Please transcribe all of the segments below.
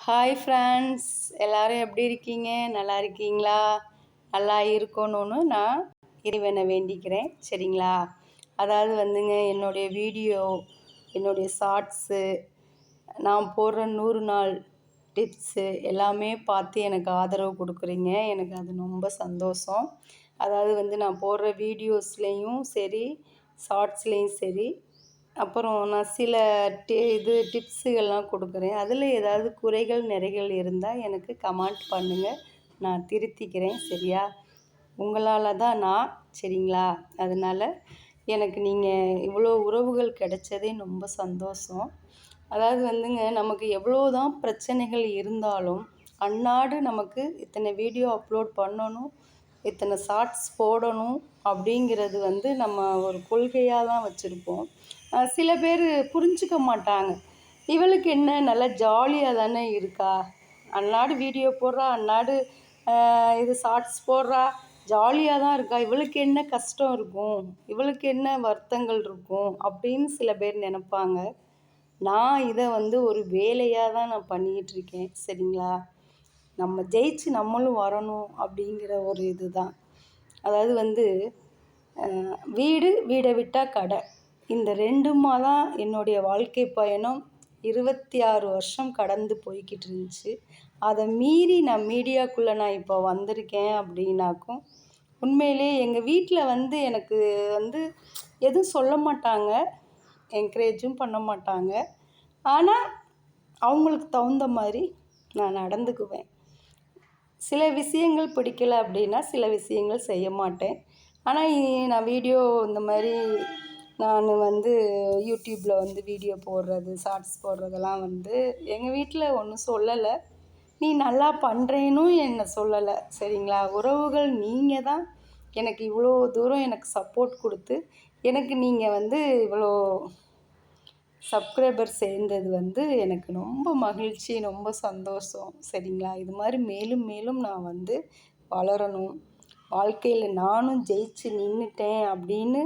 Hi friends, எல்லோரும் எப்படி இருக்கீங்க? நல்லா இருக்கீங்களா? நல்லா இருக்கணும்னு நான் இறைவனை வேண்டிக்கிறேன். சரிங்களா? அதாவது வந்துங்க, என்னுடைய வீடியோ, என்னுடைய ஷார்ட்ஸு, நான் போடுற 100 நாள் டிப்ஸு எல்லாமே பார்த்து எனக்கு ஆதரவு கொடுக்குறீங்க. எனக்கு அது ரொம்ப சந்தோஷம். அதாவது வந்து நான் போடுற வீடியோஸ்லேயும் சரி, ஷார்ட்ஸ்லேயும் சரி, அப்புறம் நான் சில டிப்ஸுகள்லாம் கொடுக்குறேன். அதில் ஏதாவது குறைகள் நிறைகள் இருந்தால் எனக்கு கமெண்ட் பண்ணுங்கள், நான் திருத்திக்கிறேன். சரியா? உங்களால் தான் நான். சரிங்களா? அதனால் எனக்கு நீங்கள் இவ்வளோ உறவுகள் கிடைச்சதே ரொம்ப சந்தோஷம். அதாவது வந்துங்க, நமக்கு எவ்வளோ தான் பிரச்சனைகள் இருந்தாலும் அன்னாடு நமக்கு இத்தனை வீடியோ அப்லோட் பண்ணணும், இத்தனை ஷார்ட்ஸ் போடணும் அப்படிங்கிறது வந்து நம்ம ஒரு கொள்கையாக தான் வச்சுருப்போம். சில பேர் புரிஞ்சிக்க மாட்டாங்க. இவளுக்கு என்ன நல்லா ஜாலியாக தானே இருக்கா, அன்னாடு வீடியோ போடுறா, அன்னாடு இது ஷார்ட்ஸ் போடுறா, ஜாலியாக தான் இருக்கா, இவளுக்கு என்ன கஷ்டம் இருக்கும், இவளுக்கு என்ன வருத்தங்கள் இருக்கும் அப்படின்னு சில பேர் நினைப்பாங்க. நான் இதை வந்து ஒரு வேலையாக தான் நான் பண்ணிக்கிட்டு இருக்கேன். சரிங்களா? நம்ம ஜெயிச்சு நம்மளும் வரணும் அப்படிங்கிற ஒரு இது தான். அதாவது வந்து வீடை விட்டால் கடை, இந்த ரெண்டுமா தான் என்னுடைய வாழ்க்கை பயணம் 26 வருஷம் கடந்து போய்கிட்டு இருந்துச்சு. அதை மீறி நான் மீடியாக்குள்ளே நான் இப்போ வந்திருக்கேன் அப்படின்னாக்கும் உண்மையிலே எங்கள் வீட்டில் வந்து எனக்கு வந்து எதுவும் சொல்ல மாட்டாங்க, என்கரேஜும் பண்ண மாட்டாங்க. ஆனால் அவங்களுக்கு தகுந்த மாதிரி நான் நடந்துக்குவேன். சில விஷயங்கள் பிடிக்கல அப்படின்னா சில விஷயங்கள் செய்ய மாட்டேன். ஆனால் நான் வீடியோ இந்த மாதிரி நான் வந்து யூடியூப்பில் வந்து வீடியோ போடுறது, ஷார்ட்ஸ் போடுறதெல்லாம் வந்து எங்கள் வீட்டில் ஒன்றும் சொல்லலை. நீ நல்லா பண்ணுறேன்னு என்னை சொல்லலை. சரிங்களா? உறவுகள் நீங்கள் தான் எனக்கு இவ்வளோ தூரம் எனக்கு சப்போர்ட் கொடுத்து எனக்கு நீங்கள் வந்து இவ்வளோ சப்ஸ்கிரைபர் சேர்ந்தது வந்து எனக்கு ரொம்ப மகிழ்ச்சி, ரொம்ப சந்தோஷம். சரிங்களா? இது மாதிரி மேலும் மேலும் நான் வந்து வளரணும், வாழ்க்கையில் நானும் ஜெயிச்சு நின்றுட்டேன் அப்படின்னு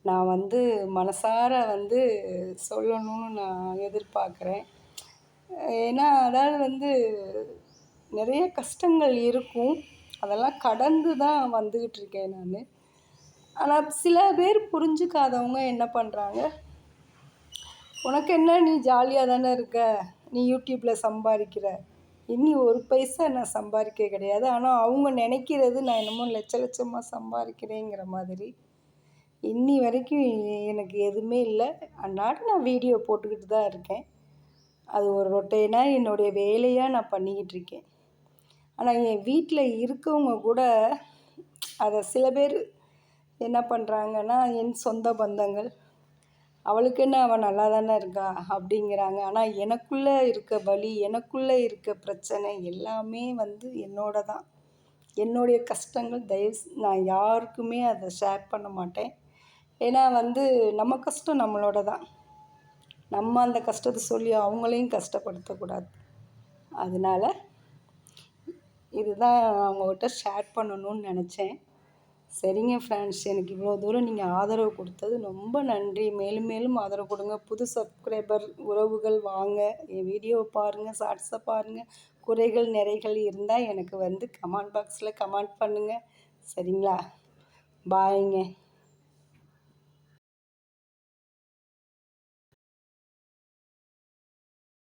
நான் வந்து மனசார வந்து சொல்லணும்னு நான் எதிர்பார்க்குறேன். ஏன்னா அதாவது வந்து நிறைய கஷ்டங்கள் இருக்கும், அதெல்லாம் கடந்து தான் வந்துக்கிட்டு இருக்கேன் நான். ஆனால் சில பேர் புரிஞ்சுக்காதவங்க என்ன பண்ணுறாங்க, உனக்கு என்ன, நீ ஜாலியாக தானே இருக்க, நீ யூடியூப்பில் சம்பாதிக்கிற, இன்னி ஒரு பைசா நான் சம்பாதிக்க கிடையாது, ஆனால் அவங்க நினைக்கிறது நான் என்னமோ லட்சமாக சம்பாதிக்கிறேங்கிற மாதிரி. இன்னி வரைக்கும் எனக்கு எதுவுமே இல்லை. அன்னாடு நான் வீடியோ போட்டுக்கிட்டு தான் இருக்கேன். அது ஒரு ரொட்டீனாக என்னுடைய வேலையாக நான் பண்ணிக்கிட்டு இருக்கேன். ஆனால் என் வீட்டில் இருக்கவங்க கூட அதை சில பேர் என்ன பண்ணுறாங்கன்னா, என் சொந்த பந்தங்கள், அவளுக்கு என்ன, அவள் நல்லா தானே இருக்கா அப்படிங்கிறாங்க. ஆனால் எனக்குள்ளே இருக்க வலி, எனக்குள்ளே இருக்க பிரச்சனை எல்லாமே வந்து என்னோட தான். என்னுடைய கஷ்டங்கள் நான் யாருக்குமே அதை ஷேர் பண்ண மாட்டேன். ஏன்னா வந்து நம்ம கஷ்டம் நம்மளோட தான். நம்ம அந்த கஷ்டத்தை சொல்லி அவங்களையும் கஷ்டப்படுத்தக்கூடாது. அதனால் இதுதான் அவங்கக்கிட்ட ஷேர் பண்ணணும்னு நினச்சேன். சரிங்க ஃப்ரெண்ட்ஸ், எனக்கு இவ்வளோ தூரம் நீங்கள் ஆதரவு கொடுத்தது ரொம்ப நன்றி. மேலும் மேலும் ஆதரவு கொடுங்க. புது சப்ஸ்கிரைபர் உறவுகள் வாங்க, என் வீடியோவை பாருங்கள், ஷார்ட்ஸை பாருங்கள். குறைகள் நிறைகள் இருந்தால் எனக்கு வந்து கமெண்ட் பாக்ஸில் கமெண்ட் பண்ணுங்கள். சரிங்களா? பாய்ங்க.